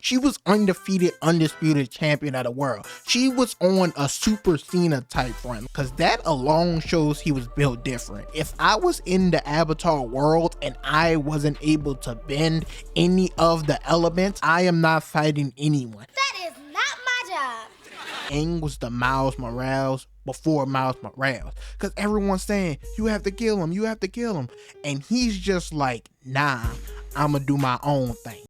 She was undefeated, undisputed champion of the world. She was on a Super Cena type run, because that alone shows he was built different. If I was in the Avatar world and I wasn't able to bend any of the elements, I am not fighting anyone. That is not my job. Aang was the Miles Morales before Miles Morales, because everyone's saying, you have to kill him, you have to kill him. And he's just like, nah, I'ma do my own thing.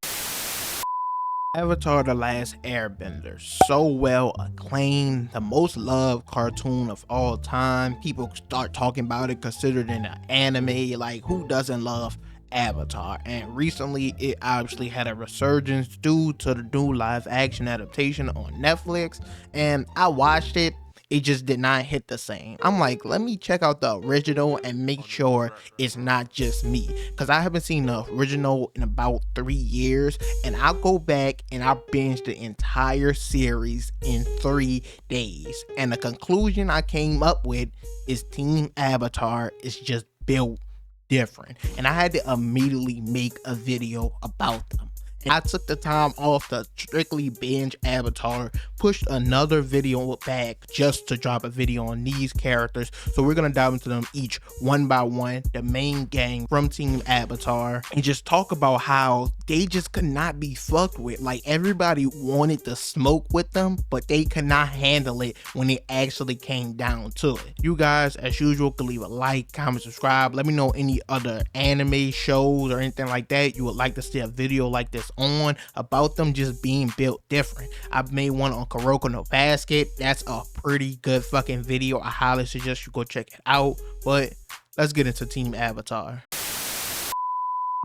Avatar: The Last Airbender, so well acclaimed, the most loved cartoon of all time. People start talking about it, considered in an anime. Like, who doesn't love Avatar? And recently it obviously had a resurgence due to the new live action adaptation on Netflix, and I watched it. It just did not hit the same. I'm like, let me check out the original and make sure it's not just me, because I haven't seen the original in about 3 years, and I'll go back and I'll binge the entire series in 3 days. And the conclusion I came up with is Team Avatar is just built different, and I had to immediately make a video about them. I took the time off to strictly binge Avatar, pushed another video back just to drop a video on these characters. So we're gonna dive into them each one by one, the main gang from Team Avatar, and just talk about how they just could not be fucked with. Like, everybody wanted to smoke with them, but they could not handle it when it actually came down to it. You guys, as usual, can leave a like, comment, subscribe. Let me know any other anime shows or anything like that you would like to see a video like this on, about them just being built different. I've made one on Kuroko no Basket. That's a pretty good fucking video. I highly suggest you go check it out. But let's get into Team Avatar.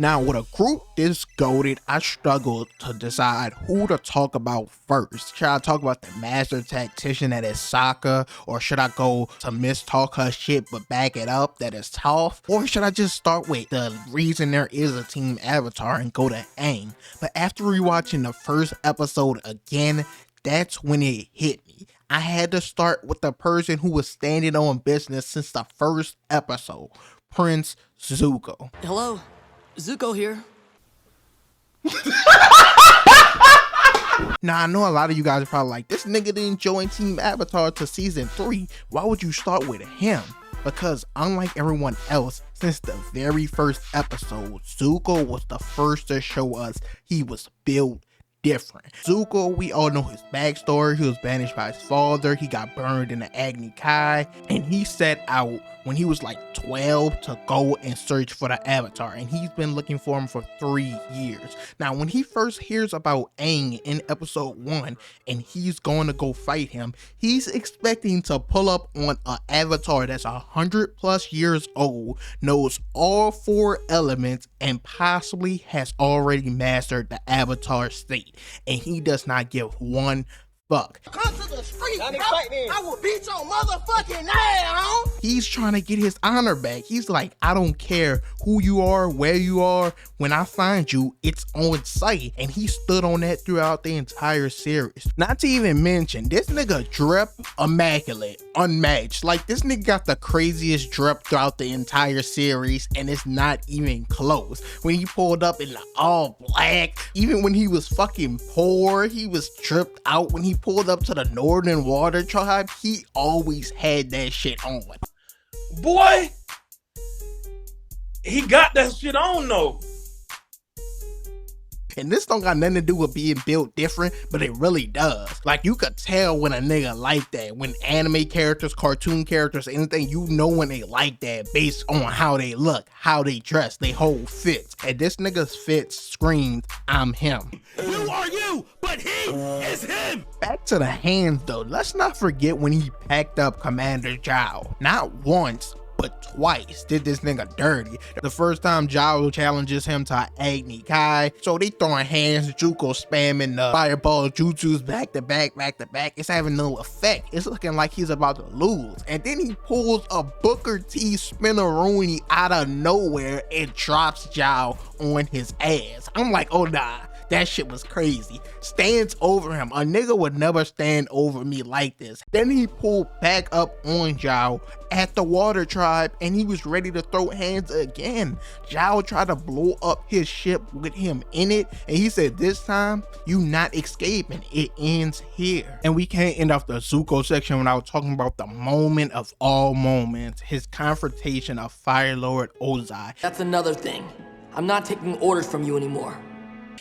Now, with a group this goated, I struggled to decide who to talk about first. Should I talk about the master tactician that is Saka, or should I go to mistalk her shit but back it up that is Toph, or should I just start with the reason there is a Team Avatar and go to Aang? But after rewatching the first episode again, that's when it hit me. I had to start with the person who was standing on business since the first episode, Prince Zuko. Hello, Zuko here. Now, I know a lot of you guys are probably like, this nigga didn't join Team Avatar to season 3. Why would you start with him? Because unlike everyone else, since the very first episode, Zuko was the first to show us he was built different. Zuko, we all know his backstory. He was banished by his father, he got burned in the Agni Kai, and he set out when he was like 12 to go and search for the Avatar, and he's been looking for him for 3 years. Now, when he first hears about Aang in episode 1 and he's going to go fight him, he's expecting to pull up on an Avatar that's 100+ years old, knows all 4 elements, and possibly has already mastered the Avatar state, and he does not give one fuck. Come to the street, bro. I will beat your motherfucking ass. He's trying to get his honor back. He's like, I don't care who you are, where you are. When I find you, it's on sight. And he stood on that throughout the entire series. Not to even mention, this nigga drip immaculate, unmatched. Like, this nigga got the craziest drip throughout the entire series, and it's not even close. When he pulled up in the all black, even when he was fucking poor, he was tripped out. When he pulled up to the Northern Water Tribe, he always had that shit on. Boy, he got that shit on though. And this don't got nothing to do with being built different, but it really does. Like, you could tell when a nigga like that. When anime characters, cartoon characters, anything, you know when they like that based on how they look, how they dress, they whole fits. And this nigga's fit screamed, I'm him. Who are you? But he is him. Back to the hands though, let's not forget when he packed up Commander Zhao. Not once, but twice did this nigga dirty. The first time Zhao challenges him to Agni Kai, so they throwing hands, Zuko spamming the fireball jutsus back to back. It's having no effect. It's looking like he's about to lose. And then he pulls a Booker T spinneroonie out of nowhere and drops Zhao on his ass. I'm like, oh nah, That shit was crazy. Stands over him. A nigga would never stand over me like this. Then he pulled back up on Zhao at the water tribe and he was ready to throw hands again. Zhao tried to blow up his ship with him in it and he said, this time you not escaping, it ends here. And we can't end off the Zuko section without talking about the moment of all moments, his confrontation of Fire Lord Ozai. That's another thing. I'm not taking orders from you anymore.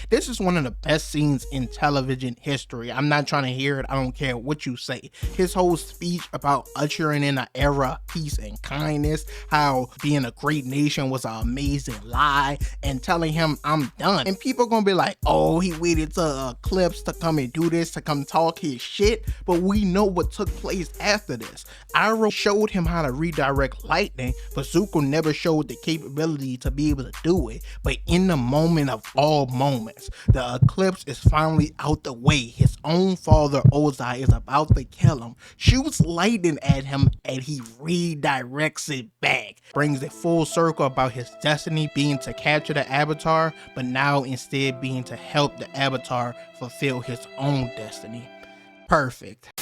This is one of the best scenes in television history. I'm not trying to hear it. I don't care what you say. His whole speech about ushering in an era of peace and kindness, how being a great nation was an amazing lie, and telling him I'm done. And people gonna be like, oh, he waited to Eclipse to come and do this, to come talk his shit. But we know what took place after this. Iroh showed him how to redirect lightning, but Zuko never showed the capability to be able to do it. But in the moment of all moments, the eclipse is finally out the way. His own father Ozai is about to kill him, shoots lightning at him, and he redirects it back. Brings it full circle about his destiny being to capture the Avatar, but now instead being to help the Avatar fulfill his own destiny. Perfect.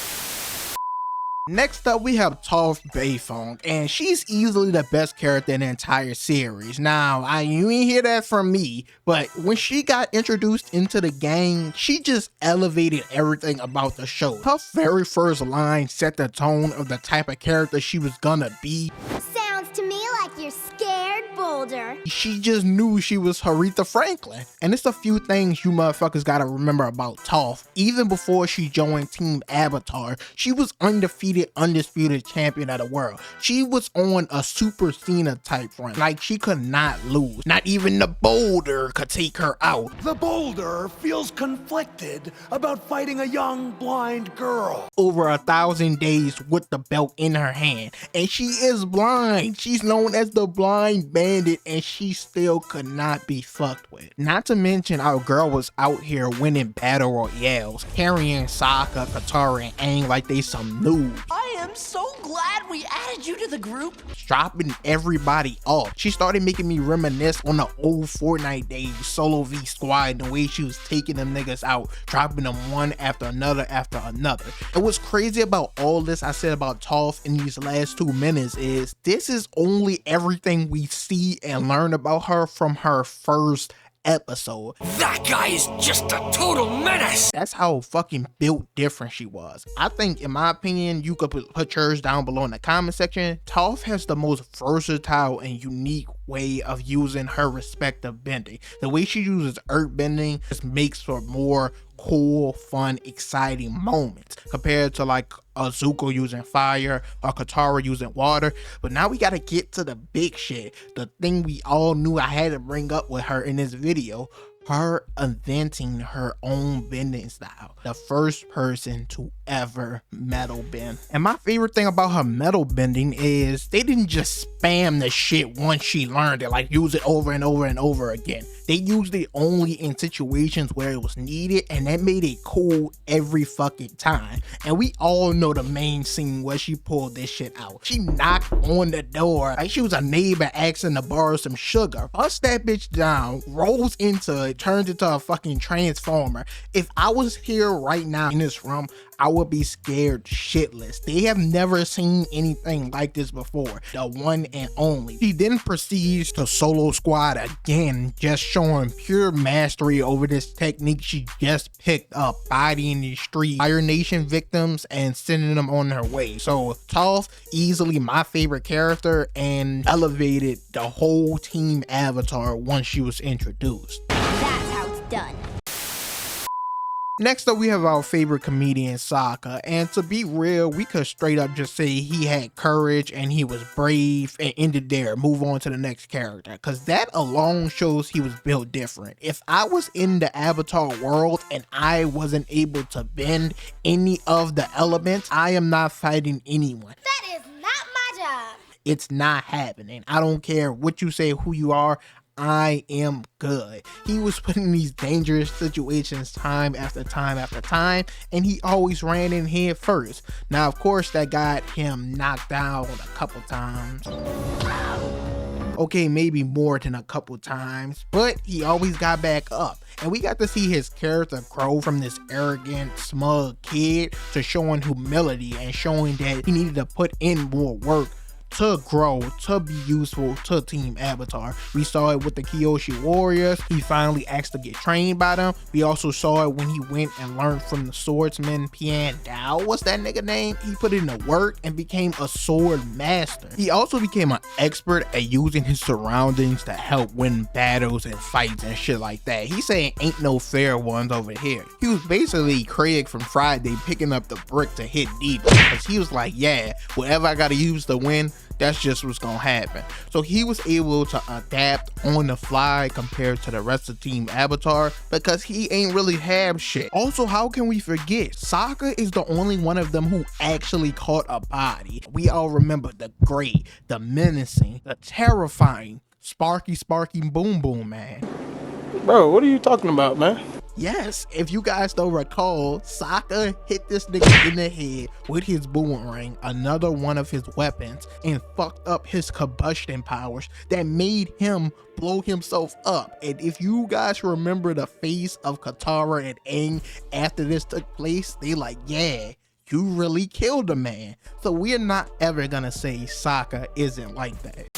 Next up, we have Toph Beifong, and she's easily the best character in the entire series. Now, you ain't hear that from me, but when she got introduced into the gang, she just elevated everything about the show. Her very first line set the tone of the type of character she was gonna be. Sounds to me like you're scared, Boulder. She just knew she was Aretha Franklin. And it's a few things you motherfuckers gotta remember about Toph. Even before she joined Team Avatar, she was undisputed champion of the world. She was on a Super Cena type run. Like, she could not lose. Not even the Boulder could take her out. The Boulder feels conflicted about fighting a young blind girl. Over 1,000 days with the belt in her hand. And she is blind. She's known as the Blind Bandit and she still could not be fucked with. Not to mention our girl was out here winning battle royales, carrying Saka, Katara, and Aang like they some noobs. I am so glad we added you to the group. Dropping everybody off. She started making me reminisce on the old Fortnite days, Solo v Squad, and the way she was taking them niggas out, dropping them one after another after another. And what's crazy about all this I said about Toph in these last 2 minutes is this is only everything we see and learn about her from her first episode. That guy is just a total menace. That's how fucking built different she was. I think, in my opinion, you could put yours down below in the comment section. Toph has the most versatile and unique way of using her respective bending. The way she uses earth bending just makes for more cool, fun, exciting moments compared to like Zuko using fire or Katara using water. But now we gotta get to the big shit, the thing we all knew I had to bring up with her in this video. Her inventing her own bending style. The first person to ever metal bend. And my favorite thing about her metal bending is they didn't just spam the shit once she learned it, like use it over and over and over again. They used it only in situations where it was needed, and that made it cool every fucking time. And we all know the main scene where she pulled this shit out. She knocked on the door like she was a neighbor asking to borrow some sugar. Bust that bitch down, rolls into it, turns into a fucking transformer. If I was here right now in this room, I would be scared shitless. They have never seen anything like this before. The one and only. She then proceeds to solo squad again, just showing pure mastery over this technique she just picked up, bodying these street Fire Nation victims and sending them on their way. So Toph, easily my favorite character, and elevated the whole Team Avatar once she was introduced. That's how it's done. Next up, we have our favorite comedian, Saka, and to be real, we could straight up just say he had courage and he was brave and ended there, move on to the next character, because that alone shows he was built different. If I was in the Avatar world and I wasn't able to bend any of the elements, I am not fighting anyone. That is not my job. It's not happening. I don't care what you say, who you are. I am good. He was put in these dangerous situations time after time after time, and he always ran in head first. Now, of course, that got him knocked down a couple times. Okay, maybe more than a couple times, but he always got back up. And we got to see his character grow from this arrogant, smug kid to showing humility and showing that he needed to put in more work to grow, to be useful to Team Avatar. We saw it with the Kyoshi Warriors. He finally asked to get trained by them. We also saw it when he went and learned from the swordsman Pian Dao. What's that nigga name? He put in the work and became a sword master. He also became an expert at using his surroundings to help win battles and fights and shit like that. He's saying ain't no fair ones over here. He was basically Craig from Friday picking up the brick to hit deep, because he was like, yeah, whatever I gotta use to win, that's just what's gonna happen. So he was able to adapt on the fly compared to the rest of Team Avatar, because he ain't really have shit. Also, how can we forget, Saka is the only one of them who actually caught a body. We all remember the great, the menacing, the terrifying Sparky Boom Boom Man. Bro, what are you talking about, man? Yes, if you guys don't recall, Saka hit this nigga in the head with his boomerang, another one of his weapons, and fucked up his combustion powers that made him blow himself up. And if you guys remember the face of Katara and Aang after this took place, they like, yeah, you really killed a man. So we're not ever gonna say Saka isn't like that.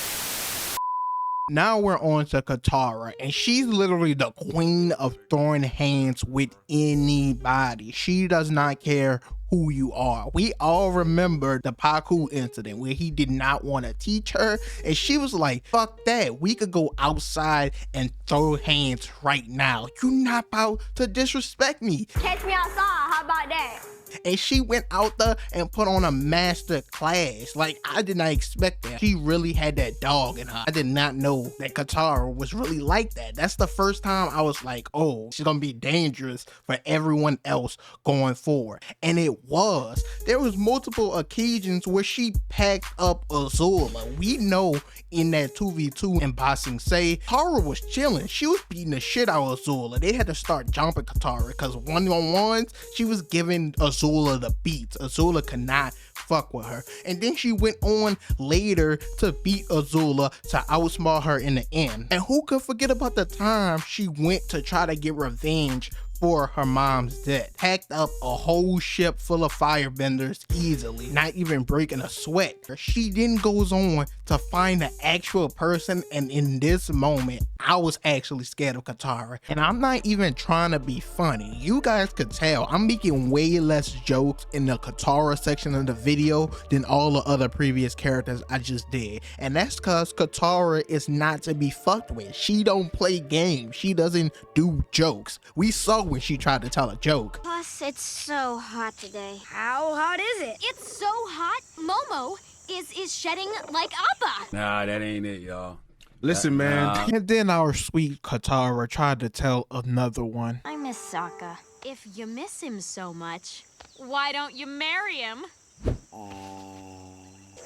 Now we're on to Katara, and she's literally the queen of throwing hands with anybody. She does not care who you are. We all remember the Paku incident where he did not want to teach her, and she was like, fuck that, we could go outside and throw hands right now. You not about to disrespect me. Catch me outside, how about that? And she went out there and put on a master class. Like, I did not expect that. She really had that dog in her. I did not know that Katara was really like that. That's the first time I was like, oh, she's gonna be dangerous for everyone else going forward. And it was. There was multiple occasions where she packed up Azula. We know in that 2v2 in Ba Sing Se, Katara was chilling. She was beating the shit out of Azula. They had to start jumping Katara because one-on-ones, she was giving Azula the beats. Azula could not fuck with her. And then she went on later to beat Azula to outsmart her in the end. And who could forget about the time she went to try to get revenge for her mom's death? Packed up a whole ship full of firebenders easily, not even breaking a sweat. She then goes on to find the actual person, and in this moment, I was actually scared of Katara. And I'm not even trying to be funny. You guys could tell I'm making way less jokes in the Katara section of the video than all the other previous characters I just did. And that's because Katara is not to be fucked with. She don't play games. She doesn't do jokes. We saw when she tried to tell a joke. Plus, it's so hot today. How hot is it? It's so hot, Momo is shedding like Appa. Nah, that ain't it, y'all. Listen, man. And then our sweet Katara tried to tell another one. I miss Saka. If you miss him so much, why don't you marry him?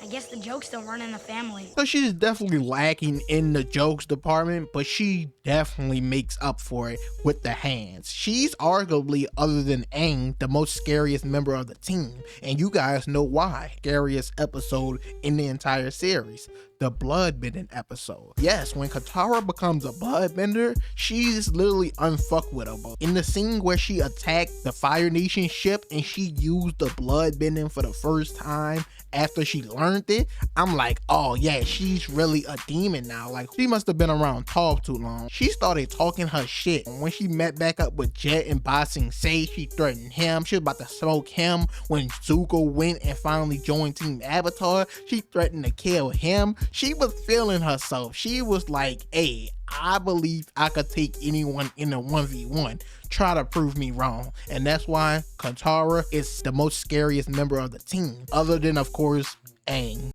I guess the jokes don't run in the family. So she's definitely lacking in the jokes department, but she definitely makes up for it with the hands. She's arguably, other than Aang, the most scariest member of the team, and you guys know why. Scariest episode in the entire series, the bloodbending episode. Yes, when Katara becomes a bloodbender, she's literally unfuckwittable. In the scene where she attacked the Fire Nation ship and she used the bloodbending for the first time after she learned it, I'm like, oh yeah, she's really a demon now. Like, she must have been around Toph too long. She started talking her shit. When she met back up with Jet and Ba Sing Se, she threatened him. She was about to smoke him. When Zuko went and finally joined Team Avatar, she threatened to kill him. She was feeling herself. She was like, hey, I believe I could take anyone in a 1v1. Try to prove me wrong. And that's why Katara is the most scariest member of the team, other than, of course, Aang.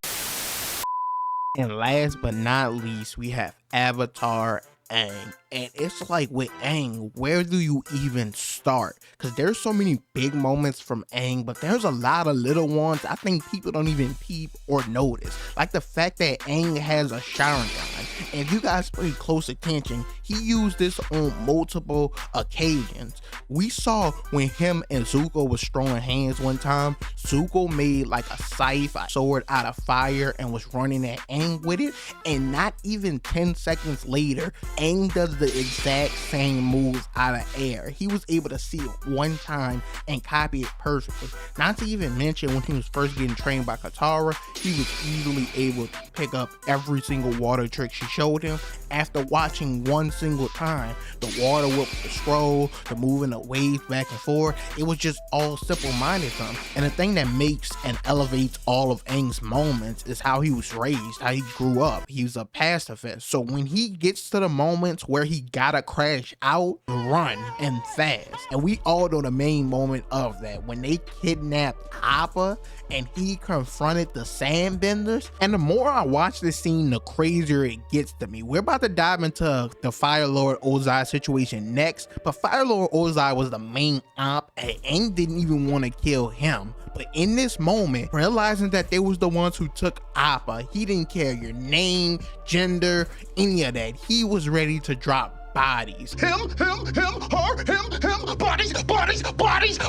And last but not least, we have Avatar Aang. And it's like with Aang, where do you even start? Because there's so many big moments from Aang, but there's a lot of little ones I think people don't even peep or notice. Like the fact that Aang has a Sharingan. And if you guys pay close attention, he used this on multiple occasions. We saw when him and Zuko was throwing hands one time, Zuko made like a scythe, a sword out of fire, and was running at Aang with it. And not even 10 seconds later, Aang does the exact same move out of air. He was able to see it one time and copy it perfectly. Not to even mention when he was first getting trained by Katara, he was easily able to pick up every single water trick she showed him. After watching one single time, the water whip, the scroll, the moving the waves back and forth, it was just all simple-minded to him. And the thing that makes and elevates all of Aang's moments is how he was raised, how he grew up. He was a pacifist. So when he gets to the moments where he gotta crash out, run, and fast. And we all know the main moment of that, when they kidnapped Appa and he confronted the Sandbenders. And the more I watch this scene, the crazier it gets to me. We're about to dive into the Fire Lord Ozai situation next, but Fire Lord Ozai was the main op and Aang didn't even want to kill him. But in this moment, realizing that they was the ones who took Appa, he didn't care your name, gender, any of that. He was ready to drop bodies. Him, her, him,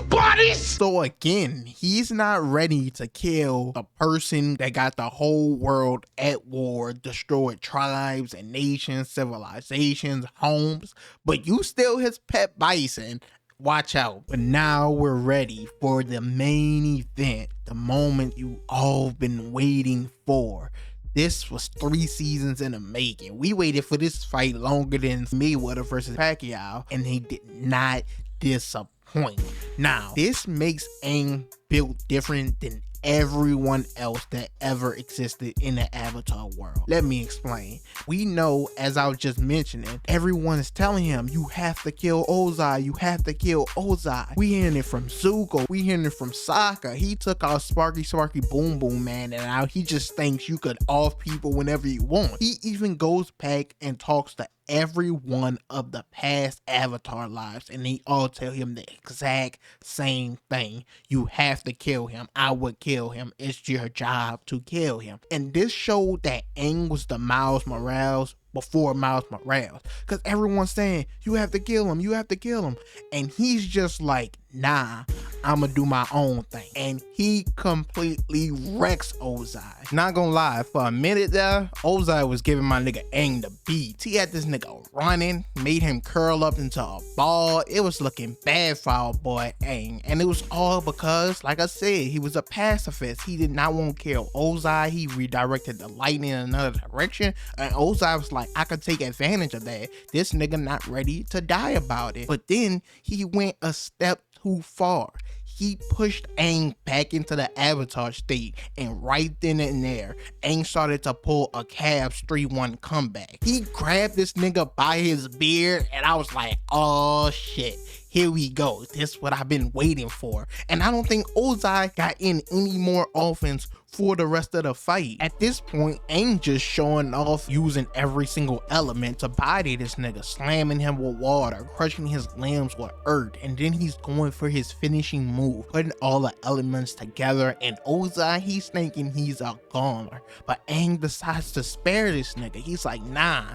bodies. So again, he's not ready to kill the person that got the whole world at war, destroyed tribes and nations, civilizations, homes, but you still his pet bison. Watch out. But now we're ready for the main event, the moment you all been waiting for. This was 3 seasons in the making. We waited for this fight longer than Mayweather versus Pacquiao, and he did not disappoint. Now, this makes Aang built different than everyone else that ever existed in the Avatar world. Let me explain. We know, as I was just mentioning, everyone is telling him, you have to kill Ozai, you have to kill Ozai. We hearing it from Zuko, we hearing it from Saka. He took out Sparky Boom Boom Man, and now he just thinks you could off people whenever you want. He even goes back and talks to every one of the past Avatar lives, and they all tell him the exact same thing. You have to kill him. I would kill him. It's your job to kill him. And this showed that Aang was the Miles Morales before Miles Morales, because everyone's saying you have to kill him, you have to kill him, and he's just like, nah, I'ma do my own thing. And he completely wrecks Ozai. Not gonna lie, for a minute there, Ozai was giving my nigga Aang the beats. He had this nigga running, made him curl up into a ball. It was looking bad for our boy Aang, and it was all because, like I said, he was a pacifist. He did not want to kill Ozai. He redirected the lightning in another direction, and Ozai was like, I could take advantage of that. This nigga not ready to die about it. But then he went a step too far. He pushed Aang back into the Avatar state, and right then and there, Aang started to pull a Cavs 3-1 comeback. He grabbed this nigga by his beard, and I was like, oh shit. Here we go. This is what I've been waiting for. And I don't think Ozai got in any more offense for the rest of the fight. At this point, Aang just showing off using every single element to body this nigga, slamming him with water, crushing his limbs with earth, and then he's going for his finishing move, putting all the elements together, and Ozai, he's thinking he's a goner. But Aang decides to spare this nigga. He's like, nah,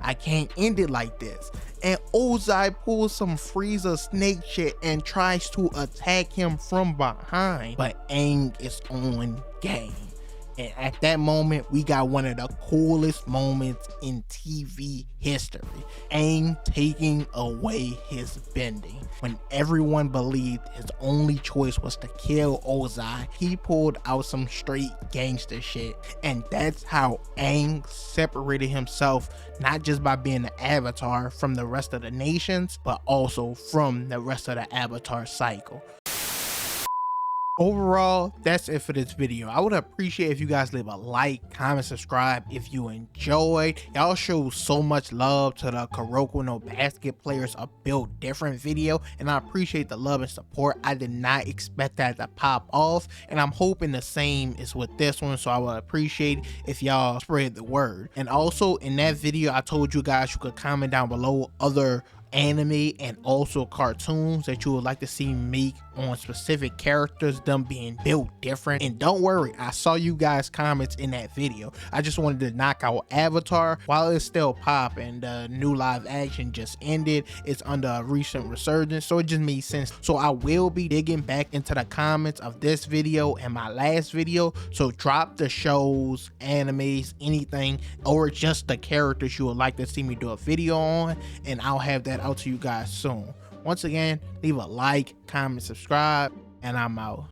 I can't end it like this. And Ozai pulls some Frieza snake shit and tries to attack him from behind. But Aang is on game. And at that moment, we got one of the coolest moments in TV history. Aang taking away his bending. When everyone believed his only choice was to kill Ozai, he pulled out some straight gangster shit. And that's how Aang separated himself, not just by being the Avatar from the rest of the nations, but also from the rest of the Avatar cycle. Overall, that's it for this video. I would appreciate if you guys leave a like, comment, subscribe if you enjoyed. Y'all show so much love to the Kuroko no Basket Players are built different video, and I appreciate the love and support. I did not expect that to pop off, and I'm hoping the same is with this one, so I would appreciate if y'all spread the word. And also in that video, I told you guys you could comment down below other anime and also cartoons that you would like to see me on specific characters, them being built different. And don't worry, I saw you guys comments in that video. I just wanted to knock out Avatar while it's still pop, and the new live action just ended. It's under a recent resurgence, so it just made sense. So I will be digging back into the comments of this video and my last video, so drop the shows, animes, anything, or just the characters you would like to see me do a video on, and I'll have that out to you guys soon. Once again, leave a like, comment, subscribe, and I'm out.